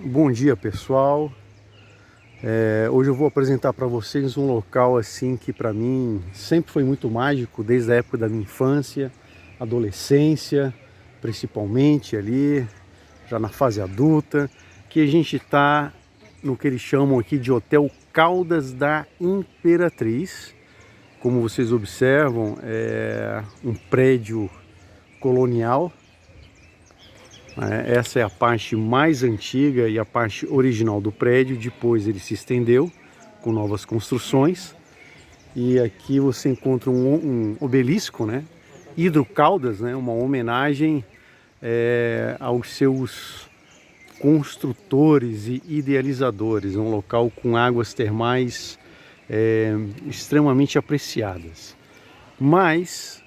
Bom dia, pessoal. Hoje eu vou apresentar para vocês um local assim que para mim sempre foi muito mágico, desde a época da minha infância, adolescência, principalmente ali, já na fase adulta, que a gente está no que eles chamam aqui de Hotel Caldas da Imperatriz. Como vocês observam, é um prédio colonial. Essa é a parte mais antiga e a parte original do prédio. Depois ele se estendeu com novas construções. E aqui você encontra um obelisco, né? Hidro Caldas, né? Uma homenagem aos seus construtores e idealizadores. Um local com águas termais extremamente apreciadas. Mas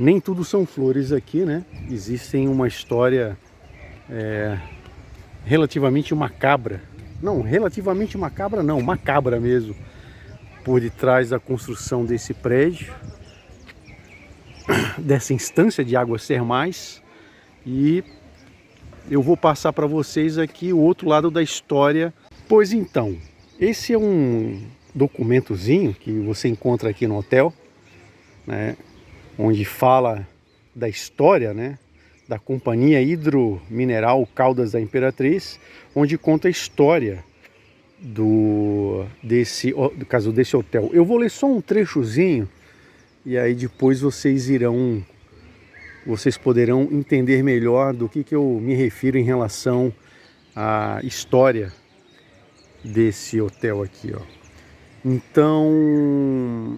nem tudo são flores aqui, né? Existem uma história relativamente macabra. Não, relativamente macabra não, macabra mesmo, por detrás da construção desse prédio, dessa instância de águas termais. E eu vou passar para vocês aqui o outro lado da história. Pois então, esse é um documentozinho que você encontra aqui no hotel, né? Onde fala da história, né, da Companhia Hidromineral Caldas da Imperatriz, onde conta a história desse hotel. Eu vou ler só um trechozinho e aí depois vocês poderão entender melhor do que eu me refiro em relação à história desse hotel aqui, ó. Então,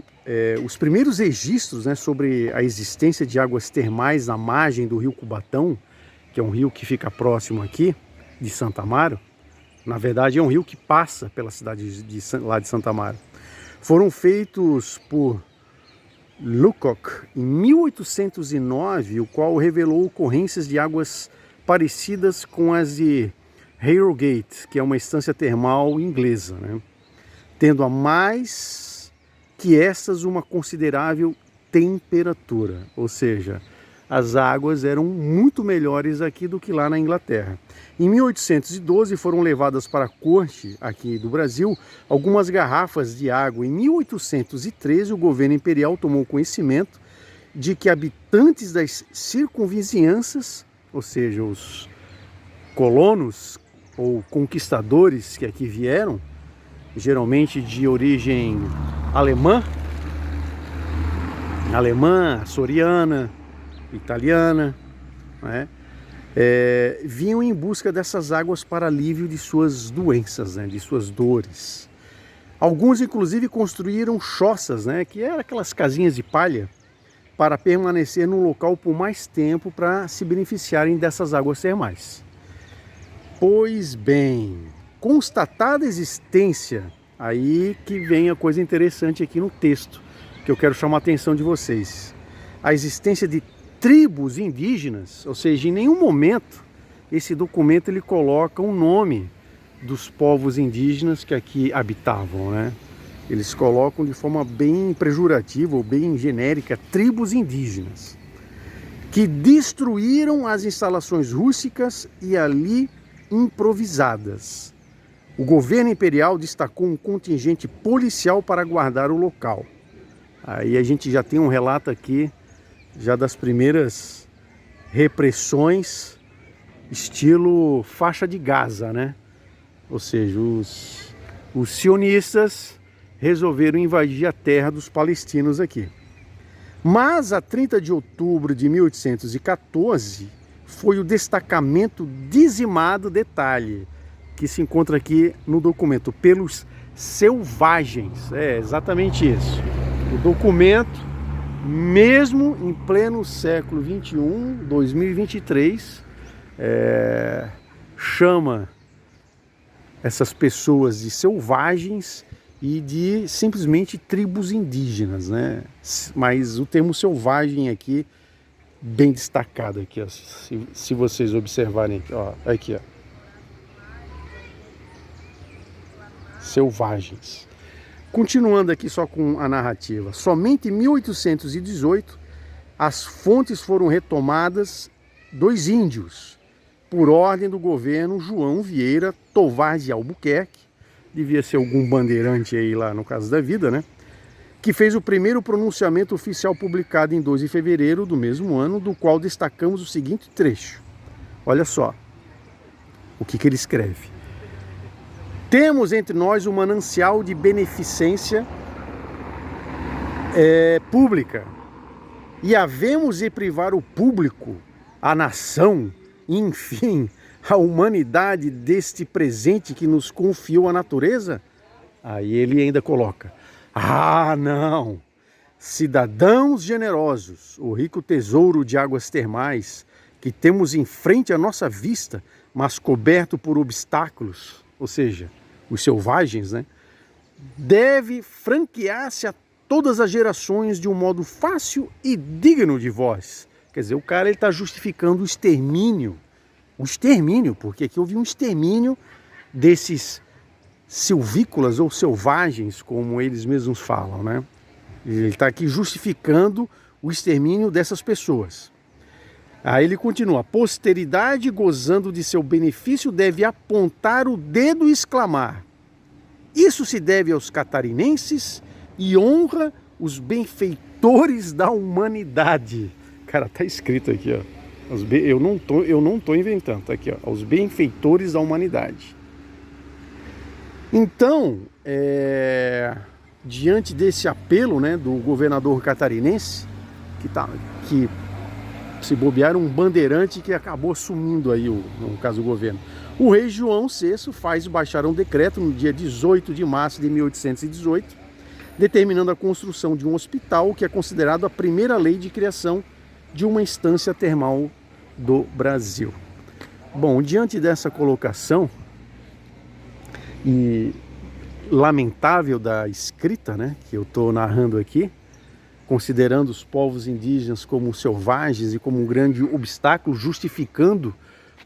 os primeiros registros, né, sobre a existência de águas termais na margem do rio Cubatão, que é um rio que fica próximo aqui de Santa Amaro, na verdade é um rio que passa pela cidade lá de Santa Amaro, foram feitos por Lecoq em 1809, o qual revelou ocorrências de águas parecidas com as de Harrogate, que é uma estância termal inglesa, né? Tendo a mais que estas uma considerável temperatura, ou seja, as águas eram muito melhores aqui do que lá na Inglaterra. Em 1812 foram levadas para a corte aqui do Brasil algumas garrafas de água. Em 1813 o governo imperial tomou conhecimento de que habitantes das circunvizinhanças, ou seja, os colonos ou conquistadores que aqui vieram, geralmente de origem alemã, açoriana, italiana, né? Vinham em busca dessas águas para alívio de suas doenças, né? De suas dores. Alguns inclusive construíram choças, né? Que eram aquelas casinhas de palha, para permanecer no local por mais tempo para se beneficiarem dessas águas termais. Pois bem, constatada a existência, aí que vem a coisa interessante aqui no texto, que eu quero chamar a atenção de vocês. A existência de tribos indígenas, ou seja, em nenhum momento esse documento ele coloca um nome dos povos indígenas que aqui habitavam, né? Eles colocam de forma bem pejorativa ou bem genérica, tribos indígenas, que destruíram as instalações rústicas e ali improvisadas. O governo imperial destacou um contingente policial para guardar o local. Aí a gente já tem um relato aqui, já das primeiras repressões, estilo faixa de Gaza, né? Ou seja, os sionistas resolveram invadir a terra dos palestinos aqui. Mas a 30 de outubro de 1814 foi o destacamento dizimado, detalhe, que se encontra aqui no documento, pelos selvagens. É exatamente isso. O documento, mesmo em pleno século XXI, 2023, chama essas pessoas de selvagens e de simplesmente tribos indígenas, né? Mas o termo selvagem aqui, bem destacado aqui, ó, se vocês observarem aqui, ó, aqui, ó. Selvagens. Continuando aqui só com a narrativa. Somente em 1818 as fontes foram retomadas dos índios por ordem do governo João Vieira Tovar de Albuquerque, devia ser algum bandeirante aí lá no caso da vida, né? Que fez o primeiro pronunciamento oficial publicado em 2 de fevereiro do mesmo ano, do qual destacamos o seguinte trecho. Olha só o que ele escreve. Temos entre nós um manancial de beneficência pública, e havemos de privar o público, a nação, enfim, a humanidade deste presente que nos confiou a natureza? Aí ele ainda coloca, ah não, cidadãos generosos, o rico tesouro de águas termais que temos em frente à nossa vista, mas coberto por obstáculos, ou seja, os selvagens, né? Deve franquear-se a todas as gerações de um modo fácil e digno de vós. Quer dizer, o cara está justificando o extermínio, porque aqui houve um extermínio desses silvícolas ou selvagens, como eles mesmos falam, né? Ele está aqui justificando o extermínio dessas pessoas. Aí ele continua, posteridade gozando de seu benefício deve apontar o dedo e exclamar, isso se deve aos catarinenses e honra os benfeitores da humanidade. Cara, tá escrito aqui, ó. Eu não tô inventando, tá aqui, ó. Os benfeitores da humanidade. Então, diante desse apelo, né, do governador catarinense, que se bobear um bandeirante que acabou assumindo aí, no caso, o governo. O rei João VI faz baixar um decreto no dia 18 de março de 1818, determinando a construção de um hospital que é considerado a primeira lei de criação de uma instância termal do Brasil. Bom, diante dessa colocação e lamentável da escrita, né, que eu estou narrando aqui, considerando os povos indígenas como selvagens e como um grande obstáculo, justificando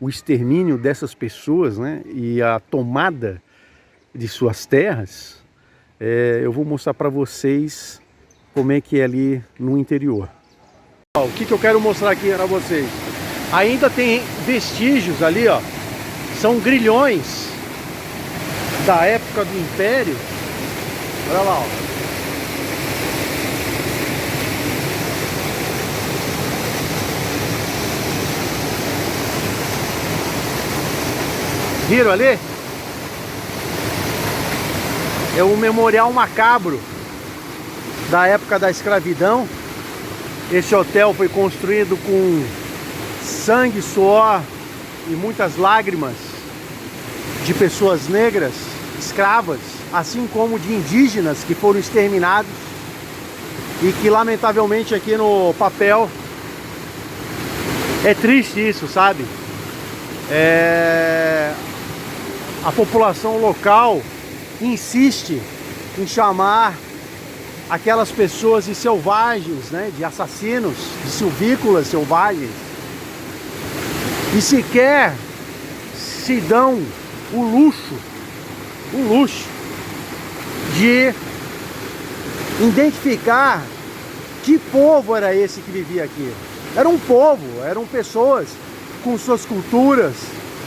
o extermínio dessas pessoas, né, e a tomada de suas terras, eu vou mostrar para vocês como é que é ali no interior. O que eu quero mostrar aqui para vocês? Ainda tem vestígios ali, ó, são grilhões da época do Império. Olha lá, ó. Viram ali? É um memorial macabro da época da escravidão. Esse hotel foi construído com sangue, suor e muitas lágrimas de pessoas negras, escravas, assim como de indígenas que foram exterminados e que lamentavelmente aqui no papel é triste isso, sabe? A população local insiste em chamar aquelas pessoas de selvagens, né, de assassinos, de silvícolas selvagens, e sequer se dão o luxo de identificar que povo era esse que vivia aqui. Era um povo, eram pessoas com suas culturas,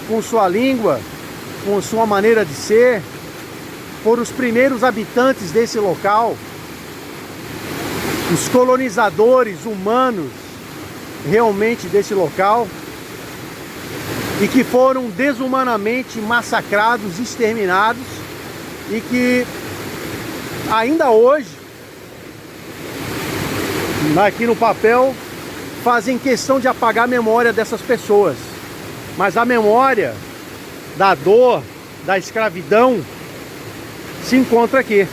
com sua língua, com sua maneira de ser, foram os primeiros habitantes desse local, os colonizadores humanos realmente desse local, e que foram desumanamente massacrados, exterminados, e que ainda hoje, aqui no papel, fazem questão de apagar a memória dessas pessoas. Mas a memória da dor, da escravidão, se encontra aqui.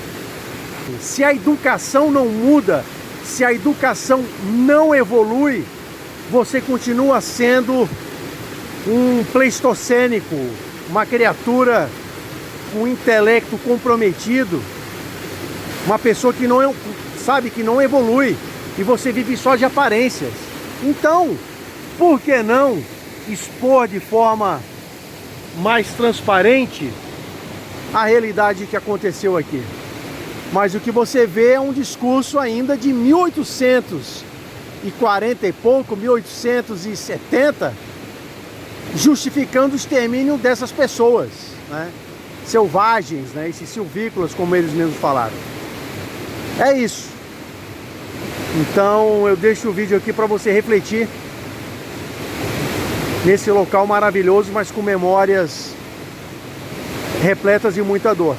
Se a educação não muda, se a educação não evolui, você continua sendo um pleistocênico, uma criatura com intelecto comprometido, uma pessoa que não sabe, que não evolui, e você vive só de aparências. Então, por que não expor de forma mais transparente a realidade que aconteceu aqui? Mas o que você vê é um discurso ainda de 1840 e pouco, 1870, justificando o extermínio dessas pessoas, né? Selvagens, né? Esses silvícolas, como eles mesmos falaram. É isso. Então eu deixo o vídeo aqui para você refletir nesse local maravilhoso, mas com memórias repletas de muita dor.